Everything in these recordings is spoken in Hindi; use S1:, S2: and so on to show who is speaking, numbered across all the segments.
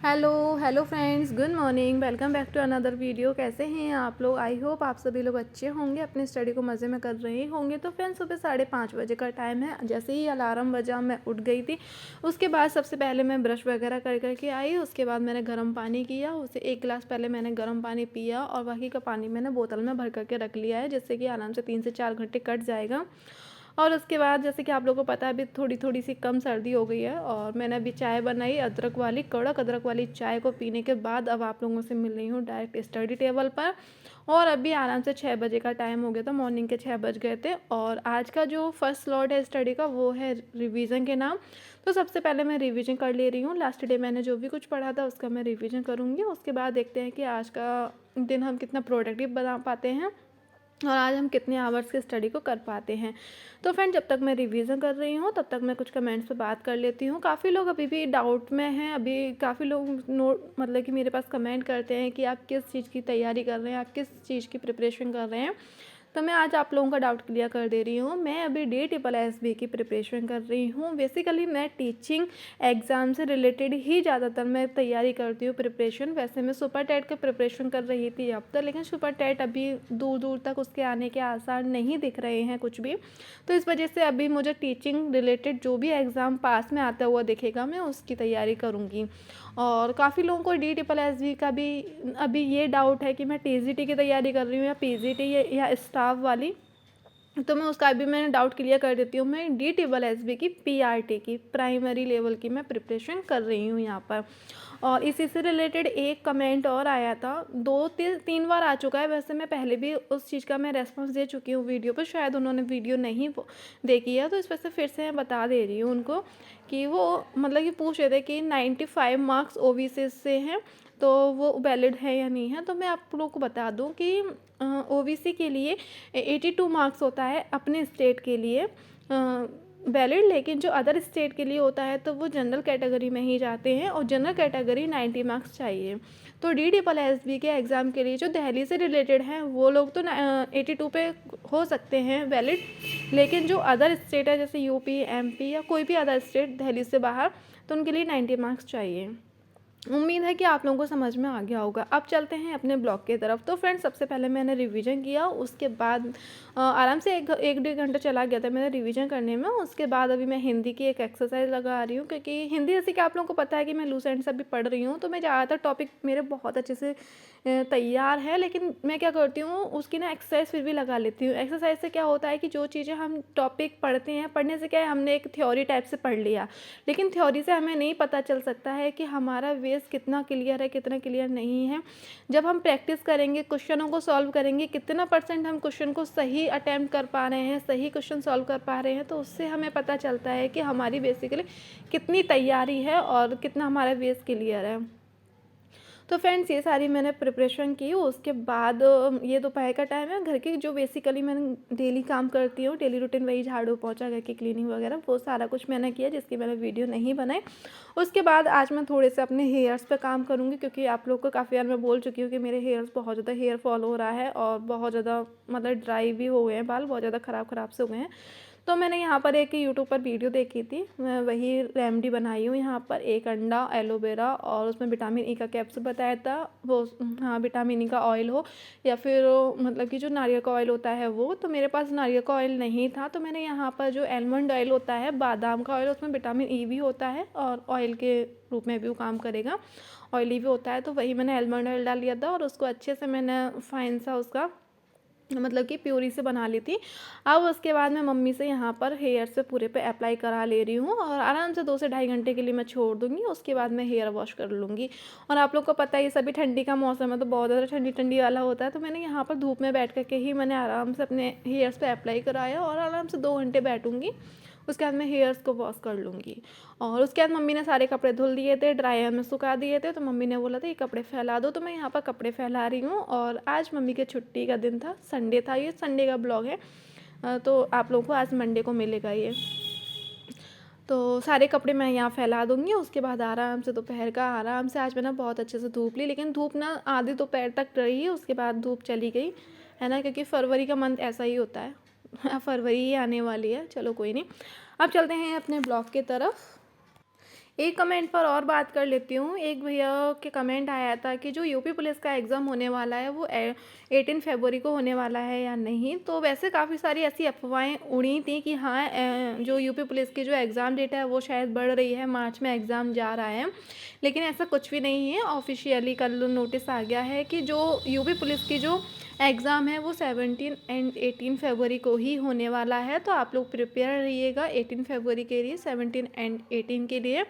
S1: Hello hello friends, good morning. Welcome back to another video. कैसे हैं आप लोग? आई होप आप सभी लोग अच्छे होंगे, अपनी स्टडी को मज़े में कर रहे होंगे। तो फ्रेंड्स, सुबह 5:30 बजे का टाइम है। जैसे ही अलार्म बजा मैं उठ गई थी। उसके बाद सबसे पहले मैं ब्रश वगैरह कर करके आई। उसके बाद मैंने गर्म पानी किया, उसे 1 गिलास पहले मैंने गर्म पानी पिया और बाकी का पानी मैंने बोतल में भर करके रख लिया है, जिससे कि आराम से 3 से 4 घंटे कट जाएगा। और उसके बाद जैसे कि आप लोगों को पता है, अभी थोड़ी थोड़ी सी कम सर्दी हो गई है और मैंने अभी चाय बनाई, अदरक वाली, कड़क अदरक वाली चाय को पीने के बाद अब आप लोगों से मिल रही हूँ डायरेक्ट स्टडी टेबल पर। और अभी आराम से 6 बजे का टाइम हो गया था, मॉर्निंग के 6 बज गए थे। और आज का जो फर्स्ट स्लॉट है स्टडी का वो है रिवीजन के नाम। तो सबसे पहले मैं रिवीजन कर ले रही हूँ। लास्ट डे मैंने जो भी कुछ पढ़ा था उसका मैं रिवीजन करूँगी। उसके बाद देखते हैं कि आज का दिन हम कितना प्रोडक्टिव बना पाते हैं और आज हम कितने आवर्स की स्टडी को कर पाते हैं। तो फ्रेंड, जब तक मैं रिवीजन कर रही हूँ तब तक मैं कुछ कमेंट्स पे बात कर लेती हूँ। काफ़ी लोग अभी भी डाउट में हैं। अभी काफ़ी लोग नोट मतलब कि मेरे पास कमेंट करते हैं कि आप किस चीज़ की तैयारी कर रहे हैं, आप किस चीज़ की प्रिपरेशन कर रहे हैं। तो मैं आज आप लोगों का डाउट क्लियर कर दे रही हूँ। मैं अभी DSSB की प्रिपरेशन कर रही हूँ। बेसिकली मैं टीचिंग एग्ज़ाम से रिलेटेड ही ज़्यादातर मैं तैयारी करती हूँ प्रिपरेशन। वैसे मैं सुपर टेट का प्रिपरेशन कर रही थी अब तक, लेकिन सुपर टेट अभी दूर दूर तक उसके आने के आसार नहीं दिख रहे हैं कुछ भी। तो इस वजह से अभी मुझे टीचिंग रिलेटेड जो भी एग्ज़ाम पास में आता हुआ दिखेगा मैं उसकी तैयारी करूँगी। और काफ़ी लोगों को DSSB का भी अभी ये डाउट है कि मैं TGT की तैयारी कर रही हूँ या PGT या स्टाफ वाली। तो मैं उसका भी मैंने डाउट क्लियर कर देती हूँ। मैं DSSB की PRT की प्राइमरी लेवल की मैं प्रिपरेशन कर रही हूँ यहाँ पर। और इसी से रिलेटेड एक कमेंट और आया था, 2-3 बार आ चुका है। वैसे मैं पहले भी उस चीज़ का मैं रेस्पॉन्स दे चुकी हूँ वीडियो पर, शायद उन्होंने वीडियो नहीं देखी है, तो इस वजह से फिर से मैं बता दे रही हूँ उनको कि वो मतलब कि पूछ रहे थे कि 95 मार्क्स OBC से हैं तो वो वैलिड है या नहीं है। तो मैं आप लोगों को बता दूं कि OBC के लिए 82 मार्क्स होता है अपने स्टेट के लिए वैलिड, लेकिन जो अदर स्टेट के लिए होता है तो वो जनरल कैटेगरी में ही जाते हैं और जनरल कैटेगरी 90 मार्क्स चाहिए। तो DSSB के एग्ज़ाम के लिए जो दिल्ली से रिलेटेड हैं वो लोग तो 82 पे हो सकते हैं वैलिड, लेकिन जो अदर स्टेट है जैसे UP MP या कोई भी अदर स्टेट दिल्ली से बाहर, तो उनके लिए 90 मार्क्स चाहिए। उम्मीद है कि आप लोगों को समझ में आ गया होगा। अब चलते हैं अपने ब्लॉग की तरफ। तो फ्रेंड्स, सबसे पहले मैंने रिवीजन किया, उसके बाद आराम से एक डेढ़ घंटा चला गया था मेरा रिवीजन करने में। उसके बाद अभी मैं हिंदी की एक एक्सरसाइज लगा रही हूँ, क्योंकि हिंदी जैसे कि आप लोगों को पता है कि मैं लूसेंट से भी पढ़ रही हूँ, तो मैं ज़्यादातर टॉपिक मेरे बहुत अच्छे से तैयार है, लेकिन मैं क्या करती हूँ उसकी ना एक्सरसाइज फिर भी लगा लेती हूँ। एक्सरसाइज से क्या होता है कि जो चीज़ें हम टॉपिक पढ़ते हैं, पढ़ने से क्या है, हमने एक थ्योरी टाइप से पढ़ लिया, लेकिन थ्योरी से हमें नहीं पता चल सकता है कि हमारा बेस कितना क्लियर है कितना क्लियर नहीं है। जब हम प्रैक्टिस करेंगे, क्वेश्चनों को सॉल्व करेंगे, कितना % हम क्वेश्चन को सही अटैम्प्ट कर पा रहे हैं, सही क्वेश्चन सॉल्व कर पा रहे हैं, तो उससे हमें पता चलता है कि हमारी बेसिकली कितनी तैयारी है और कितना हमारा बेस क्लियर है। तो फ्रेंड्स, ये सारी मैंने प्रिपरेशन की। उसके बाद ये दोपहर का टाइम है। घर के जो बेसिकली मैंने डेली काम करती हूँ, डेली रूटीन, वही झाड़ू पोछा, घर की क्लीनिंग वगैरह, वो सारा कुछ मैंने किया, जिसकी मैंने वीडियो नहीं बनाई। उसके बाद आज मैं थोड़े से अपने हेयर्स पे काम करूँगी, क्योंकि आप लोग को काफ़ी बार मैं बोल चुकी हूँ कि मेरे हेयर्स बहुत ज़्यादा हेयर फॉल हो रहा है और बहुत ज़्यादा मतलब ड्राई भी हो गए हैं, बाल बहुत ज़्यादा ख़राब से हो गए हैं। तो मैंने यहाँ पर एक यूट्यूब पर वीडियो देखी थी, मैं वही रेमेडी बनाई हूँ। यहाँ पर एक अंडा, एलोवेरा और उसमें विटामिन ई का कैप्सूल बताया था, वो हाँ विटामिन ई का ऑयल हो या फिर मतलब कि जो नारियल का ऑयल होता है वो। तो मेरे पास नारियल का ऑयल नहीं था, तो मैंने यहाँ पर जो आलमंड ऑयल होता है, बादाम का ऑयल, उसमें विटामिन ई भी होता है और ऑयल के रूप में भी वो काम करेगा, ऑयली भी होता है। तो वही मैंने आलमंड ऑयल डाल लिया था और उसको अच्छे से मैंने फाइन सा उसका मतलब कि प्यूरी से बना ली थी। अब उसके बाद मैं मम्मी से यहाँ पर हेयर से पूरे पे अप्लाई करा ले रही हूँ और आराम से 2 से ढाई घंटे के लिए मैं छोड़ दूँगी। उसके बाद मैं हेयर वॉश कर लूँगी। और आप लोग को पता है ये सभी ठंडी का मौसम है, तो बहुत ज़्यादा ठंडी ठंडी वाला होता है। तो मैंने यहाँ पर धूप में बैठ कर के ही मैंने आराम से अपने हेयर्स पे अप्लाई कराया और आराम से 2 घंटे बैठूँगी। उसके बाद मैं हेयर्स को वॉश कर लूँगी। और उसके बाद मम्मी ने सारे कपड़े धुल दिए थे, ड्रायर में सुखा दिए थे, तो मम्मी ने बोला था ये कपड़े फैला दो, तो मैं यहाँ पर कपड़े फैला रही हूँ। और आज मम्मी के छुट्टी का दिन था, संडे था, ये संडे का ब्लॉग है। तो आप लोगों को आज मंडे को मिलेगा ये। तो सारे कपड़े मैं यहाँ फैला दूँगी। उसके बाद आराम से दोपहर का आराम से आज मैंने बहुत अच्छे से धूप ली, लेकिन धूप ना आधी दोपहर तक रही है, उसके बाद धूप चली गई है ना, क्योंकि फरवरी का मंथ ऐसा ही होता है। फरवरी ही आने वाली है, चलो कोई नहीं। अब चलते हैं अपने ब्लॉग की तरफ। एक कमेंट पर और बात कर लेती हूँ। एक भैया के कमेंट आया था कि जो यूपी पुलिस का एग्ज़ाम होने वाला है वो 18 फरवरी को होने वाला है या नहीं। तो वैसे काफ़ी सारी ऐसी अफवाहें उड़ी थी कि हाँ, जो यूपी पुलिस की जो एग्ज़ाम डेट है वो शायद बढ़ रही है, मार्च में एग्ज़ाम जा रहा है। लेकिन ऐसा कुछ भी नहीं है। ऑफिशियली कल नोटिस आ गया है कि जो यूपी पुलिस की जो एग्ज़ाम है वो 17 एंड 18 फरवरी को ही होने वाला है। तो आप लोग प्रिपेयर रहिएगा 18 फरवरी के लिए, 17 एंड 18 के लिए।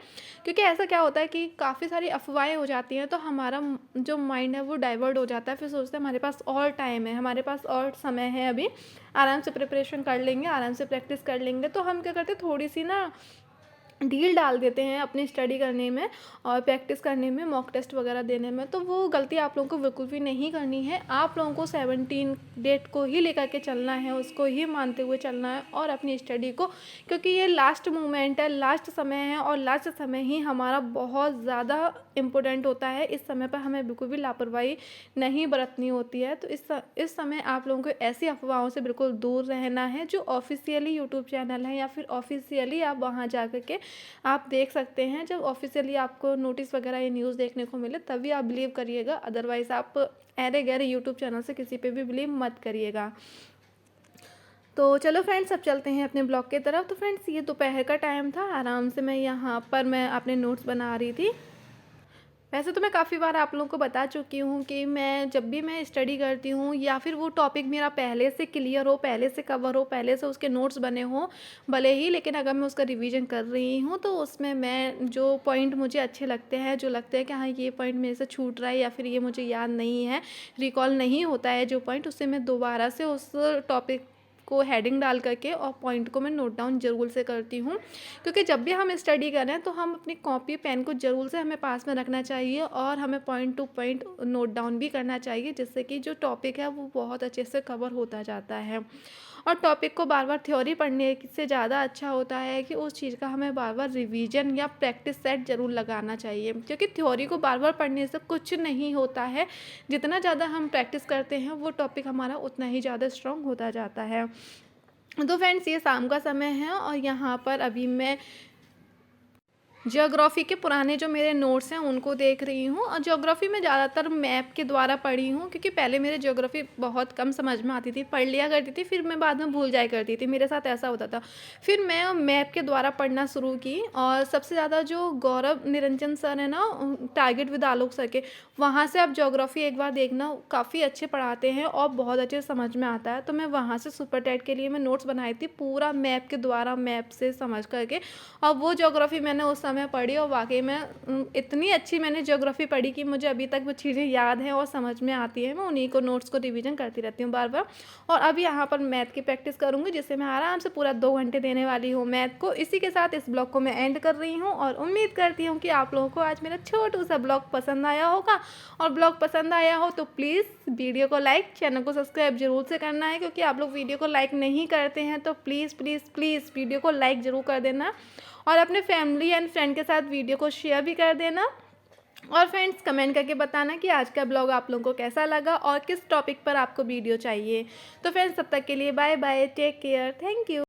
S1: क्योंकि ऐसा क्या होता है कि काफ़ी सारी अफवाहें हो जाती हैं तो हमारा जो माइंड है वो डाइवर्ट हो जाता है। फिर सोचते हैं हमारे पास और टाइम है, हमारे पास और समय है, अभी आराम से प्रिपरेशन कर लेंगे, आराम से प्रैक्टिस कर लेंगे। तो हम क्या करते हैं, थोड़ी सी ना ढील डाल देते हैं अपनी स्टडी करने में और प्रैक्टिस करने में, मॉक टेस्ट वगैरह देने में। तो वो गलती आप लोगों को बिल्कुल भी नहीं करनी है। आप लोगों को 17 डेट को ही लेकर के चलना है, उसको ही मानते हुए चलना है और अपनी स्टडी को, क्योंकि ये लास्ट मोमेंट है, लास्ट समय है और लास्ट समय ही हमारा बहुत ज़्यादा इम्पोर्टेंट होता है। इस समय पर हमें बिल्कुल भी लापरवाही नहीं बरतनी होती है। तो इस समय आप लोगों को ऐसी अफवाहों से बिल्कुल दूर रहना है। जो ऑफिशियली यूट्यूब चैनल है या फिर ऑफिशियली आप वहाँ जा कर के आप देख सकते हैं, जब ऑफिशियली आपको नोटिस वगैरह ये न्यूज़ देखने को मिले तभी आप बिलीव करिएगा। अदरवाइज़ आप अरे गहरे यूट्यूब चैनल से किसी पे भी बिलीव मत करिएगा। तो चलो फ्रेंड्स, अब चलते हैं अपने ब्लॉग की तरफ। तो फ्रेंड्स, ये दोपहर का टाइम था, आराम से मैं यहाँ पर मैं अपने नोट्स बना रही थी। वैसे तो मैं काफ़ी बार आप लोगों को बता चुकी हूँ कि मैं जब भी मैं स्टडी करती हूँ या फिर वो टॉपिक मेरा पहले से क्लियर हो, पहले से कवर हो, पहले से उसके नोट्स बने हों भले ही, लेकिन अगर मैं उसका रिवीजन कर रही हूँ तो उसमें मैं जो पॉइंट मुझे अच्छे लगते हैं, जो लगते हैं कि हाँ ये पॉइंट मेरे से छूट रहा है या फिर ये मुझे याद नहीं है, रिकॉल नहीं होता है जो पॉइंट, उससे मैं दोबारा से उस टॉपिक को हेडिंग डाल करके और पॉइंट को मैं नोट डाउन ज़रूर से करती हूँ। क्योंकि जब भी हम स्टडी कर रहे हैं तो हम अपनी कॉपी पेन को ज़रूर से हमें पास में रखना चाहिए और हमें point two point note down भी करना चाहिए, जिससे कि जो टॉपिक है वो बहुत अच्छे से कवर होता जाता है। और टॉपिक को बार बार थ्योरी पढ़ने से ज़्यादा अच्छा होता है कि उस चीज़ का हमें बार बार रिवीजन या प्रैक्टिस सेट ज़रूर लगाना चाहिए, क्योंकि थ्योरी को बार बार पढ़ने से कुछ नहीं होता है। जितना ज़्यादा हम प्रैक्टिस करते हैं वो टॉपिक हमारा उतना ही ज़्यादा स्ट्रॉन्ग होता जाता है। तो फ्रेंड्स, ये शाम का समय है और यहाँ पर अभी मैं ज्योग्राफ़ी के पुराने जो मेरे नोट्स हैं उनको देख रही हूँ। और ज्योग्राफ़ी में ज़्यादातर मैप के द्वारा पढ़ी हूँ, क्योंकि पहले मेरे ज्योग्राफ़ी बहुत कम समझ में आती थी, पढ़ लिया करती थी, फिर मैं बाद में भूल जाया करती थी, मेरे साथ ऐसा होता था। फिर मैं मैप के द्वारा पढ़ना शुरू की और सबसे ज़्यादा जो गौरव निरंजन सर है ना, टारगेट विद आलोक सर के, वहाँ से आप ज्योग्राफ़ी एक बार देखना, काफ़ी अच्छे पढ़ाते हैं और बहुत अच्छे समझ में आता है। तो मैं वहाँ से सुपर टेट के लिए मैं नोट्स बनाई थी पूरा मैप के द्वारा, मैप से समझ करके, और वो ज्योग्राफ़ी मैंने उस समय पढ़ी और वाक़ई में इतनी अच्छी मैंने ज्योग्राफ़ी पढ़ी कि मुझे अभी तक वो चीज़ें याद हैं और समझ में आती हैं। मैं उन्हीं को नोट्स को रिवीजन करती रहती हूँ बार बार। और अब यहाँ पर मैथ की प्रैक्टिस करूँगी, जिससे मैं आराम से पूरा 2 घंटे देने वाली हूँ मैथ को। इसी के साथ इस ब्लॉग को मैं एंड कर रही हूँ और उम्मीद करती हूँ कि आप लोगों को आज मेरा छोटू सा ब्लॉग पसंद आया होगा। और ब्लॉग पसंद आया हो तो प्लीज़ वीडियो को लाइक, चैनल को सब्सक्राइब जरूर से करना है, क्योंकि आप लोग वीडियो को लाइक नहीं करते हैं। तो प्लीज़ प्लीज़ प्लीज़ वीडियो को लाइक ज़रूर कर देना और अपने फैमिली एंड फ्रेंड के साथ वीडियो को शेयर भी कर देना। और फ्रेंड्स, कमेंट करके बताना कि आज का ब्लॉग आप लोगों को कैसा लगा और किस टॉपिक पर आपको वीडियो चाहिए। तो फ्रेंड्स, तब तक के लिए bye bye, take care, thank you.